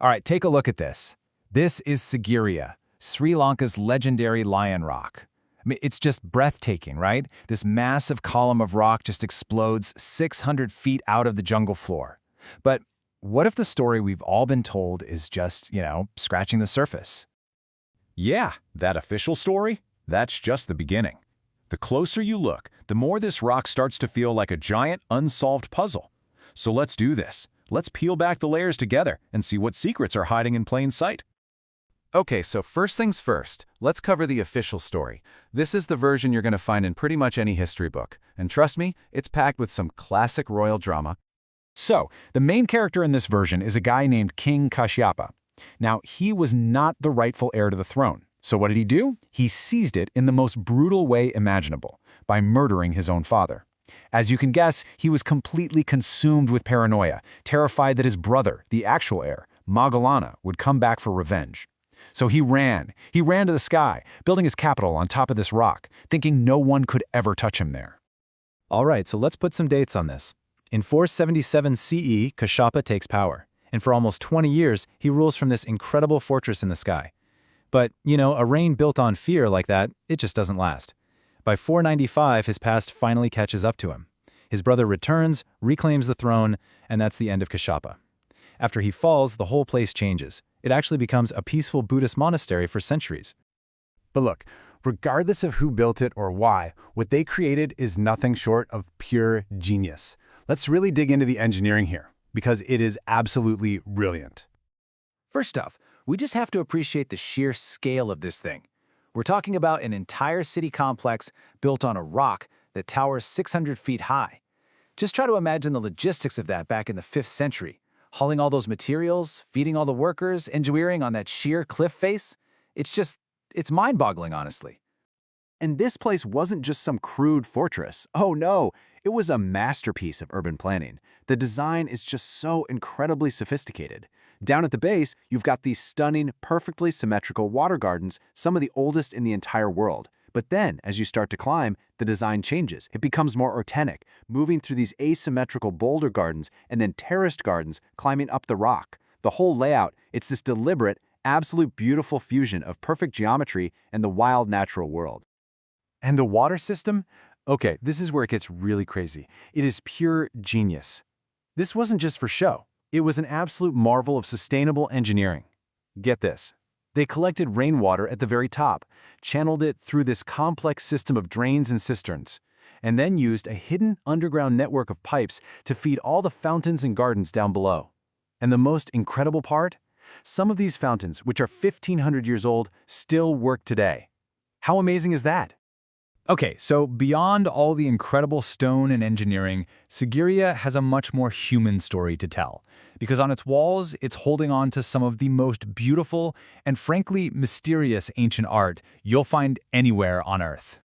All right, take a look at this. This is Sigiriya, Sri Lanka's legendary lion rock. I mean, it's just breathtaking, right? This massive column of rock just explodes 600 feet out of the jungle floor. But what if the story we've all been told is just, scratching the surface? Yeah, that official story? That's just the beginning. The closer you look, the more this rock starts to feel like a giant, unsolved puzzle. So let's do this. Let's peel back the layers together and see what secrets are hiding in plain sight. Okay, so first things first, let's cover the official story. This is the version you're going to find in pretty much any history book. And trust me, it's packed with some classic royal drama. So, the main character in this version is a guy named King Kashyapa. Now, he was not the rightful heir to the throne. So what did he do? He seized it in the most brutal way imaginable, by murdering his own father. As you can guess, he was completely consumed with paranoia, terrified that his brother, the actual heir, Magallana, would come back for revenge. So he ran to the sky, building his capital on top of this rock, thinking no one could ever touch him there. All right, so let's put some dates on this. In 477 CE, Kashyapa takes power, and for almost 20 years, he rules from this incredible fortress in the sky. But, a reign built on fear like that, it just doesn't last. By 495, his past finally catches up to him. His brother returns, reclaims the throne, and that's the end of Kashyapa. After he falls, the whole place changes. It actually becomes a peaceful Buddhist monastery for centuries. But look, regardless of who built it or why, what they created is nothing short of pure genius. Let's really dig into the engineering here, because it is absolutely brilliant. First off, we just have to appreciate the sheer scale of this thing. We're talking about an entire city complex built on a rock that towers 600 feet high. Just try to imagine the logistics of that back in the 5th century. Hauling all those materials, feeding all the workers, engineering on that sheer cliff face. It's mind-boggling, honestly. And this place wasn't just some crude fortress. Oh no, it was a masterpiece of urban planning. The design is just so incredibly sophisticated. Down at the base, you've got these stunning, perfectly symmetrical water gardens, some of the oldest in the entire world. But then, as you start to climb, the design changes. It becomes more authentic, moving through these asymmetrical boulder gardens and then terraced gardens climbing up the rock. The whole layout, it's this deliberate, absolute beautiful fusion of perfect geometry and the wild natural world. And the water system? Okay, this is where it gets really crazy. It is pure genius. This wasn't just for show. It was an absolute marvel of sustainable engineering. Get this. They collected rainwater at the very top, channeled it through this complex system of drains and cisterns, and then used a hidden underground network of pipes to feed all the fountains and gardens down below. And the most incredible part? Some of these fountains, which are 1,500 years old, still work today. How amazing is that? Okay, so beyond all the incredible stone and engineering, Sigiriya has a much more human story to tell. Because on its walls, it's holding on to some of the most beautiful and frankly mysterious ancient art you'll find anywhere on Earth.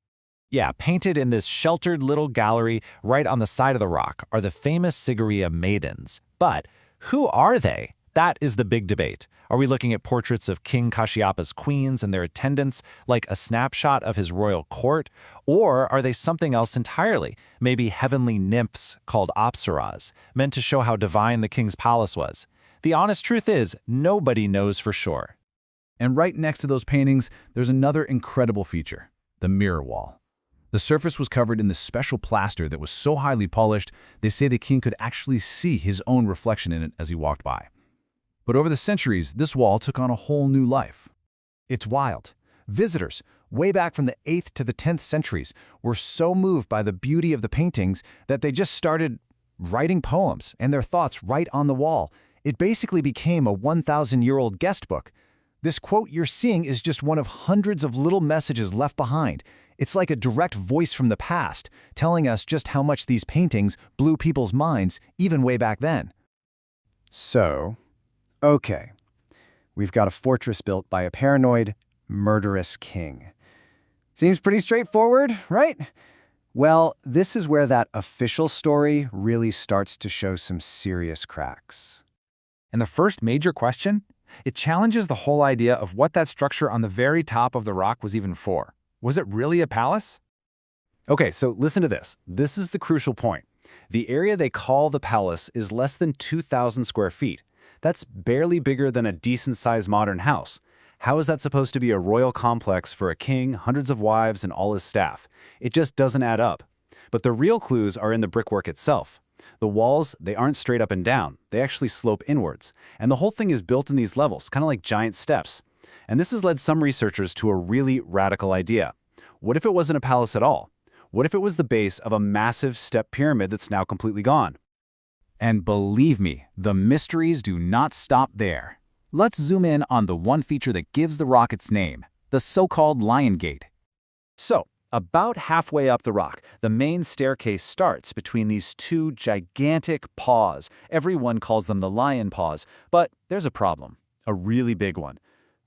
Yeah, painted in this sheltered little gallery right on the side of the rock are the famous Sigiriya maidens. But who are they? That is the big debate. Are we looking at portraits of King Kashyapa's queens and their attendants, like a snapshot of his royal court? Or are they something else entirely, maybe heavenly nymphs called apsaras, meant to show how divine the king's palace was? The honest truth is, nobody knows for sure. And right next to those paintings, there's another incredible feature, the mirror wall. The surface was covered in this special plaster that was so highly polished, they say the king could actually see his own reflection in it as he walked by. But over the centuries, this wall took on a whole new life. It's wild. Visitors, way back from the 8th to the 10th centuries, were so moved by the beauty of the paintings that they just started writing poems and their thoughts right on the wall. It basically became a 1,000-year-old guest book. This quote you're seeing is just one of hundreds of little messages left behind. It's like a direct voice from the past, telling us just how much these paintings blew people's minds, even way back then. So, okay, we've got a fortress built by a paranoid, murderous king. Seems pretty straightforward, right? Well, this is where that official story really starts to show some serious cracks. And the first major question? It challenges the whole idea of what that structure on the very top of the rock was even for. Was it really a palace? Okay, so listen to this. This is the crucial point. The area they call the palace is less than 2,000 square feet. That's barely bigger than a decent-sized modern house. How is that supposed to be a royal complex for a king, hundreds of wives, and all his staff? It just doesn't add up. But the real clues are in the brickwork itself. The walls, they aren't straight up and down. They actually slope inwards. And the whole thing is built in these levels, kind of like giant steps. And this has led some researchers to a really radical idea. What if it wasn't a palace at all? What if it was the base of a massive step pyramid that's now completely gone? And believe me, the mysteries do not stop there. Let's zoom in on the one feature that gives the rock its name, the so-called Lion Gate. So, about halfway up the rock, the main staircase starts between these two gigantic paws. Everyone calls them the lion paws, but there's a problem, a really big one.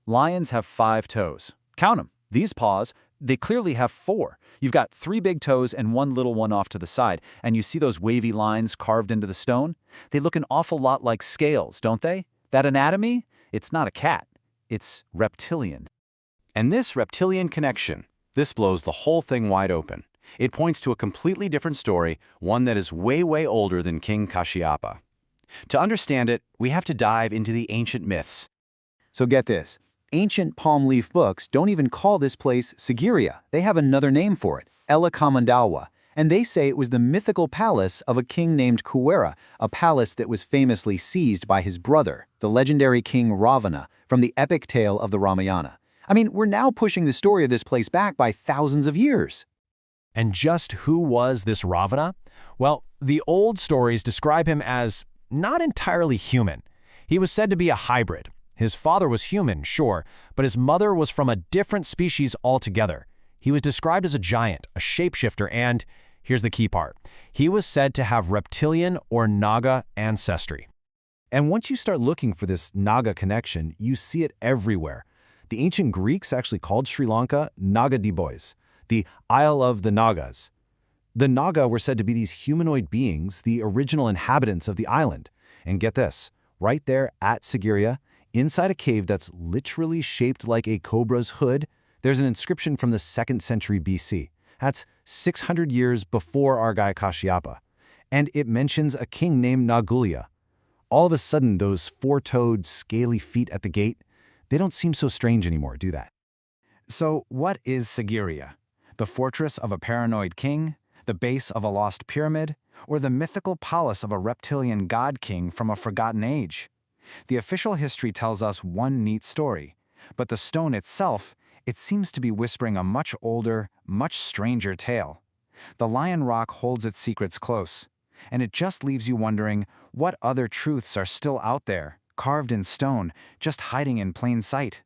Lions have 5 toes. Count them. These paws, they clearly have 4. You've got 3 big toes and 1 little one off to the side, and you see those wavy lines carved into the stone? They look an awful lot like scales, don't they? That anatomy? It's not a cat. It's reptilian. And this reptilian connection, this blows the whole thing wide open. It points to a completely different story, one that is way, way older than King Kashyapa. To understand it, we have to dive into the ancient myths. So get this. Ancient palm leaf books don't even call this place Sigiriya. They have another name for it, Ella Kamandalwa, and they say it was the mythical palace of a king named Kuwera, a palace that was famously seized by his brother, the legendary king Ravana, from the epic tale of the Ramayana. I mean, we're now pushing the story of this place back by thousands of years. And just who was this Ravana? Well, the old stories describe him as not entirely human. He was said to be a hybrid. His father was human, sure, but his mother was from a different species altogether. He was described as a giant, a shapeshifter, and, here's the key part, he was said to have reptilian or Naga ancestry. And once you start looking for this Naga connection, you see it everywhere. The ancient Greeks actually called Sri Lanka Nagadibois, the Isle of the Nagas. The Naga were said to be these humanoid beings, the original inhabitants of the island. And get this, right there at Sigiriya, inside a cave that's literally shaped like a cobra's hood, there's an inscription from the 2nd century BC. That's 600 years before our guy Kashyapa. And it mentions a king named Nagulya. All of a sudden, those 4-toed, scaly feet at the gate, they don't seem so strange anymore, do that? So what is Sigiriya? The fortress of a paranoid king? The base of a lost pyramid? Or the mythical palace of a reptilian god king from a forgotten age? The official history tells us one neat story, but the stone itself, it seems to be whispering a much older, much stranger tale. The Lion Rock holds its secrets close, and it just leaves you wondering what other truths are still out there, carved in stone, just hiding in plain sight.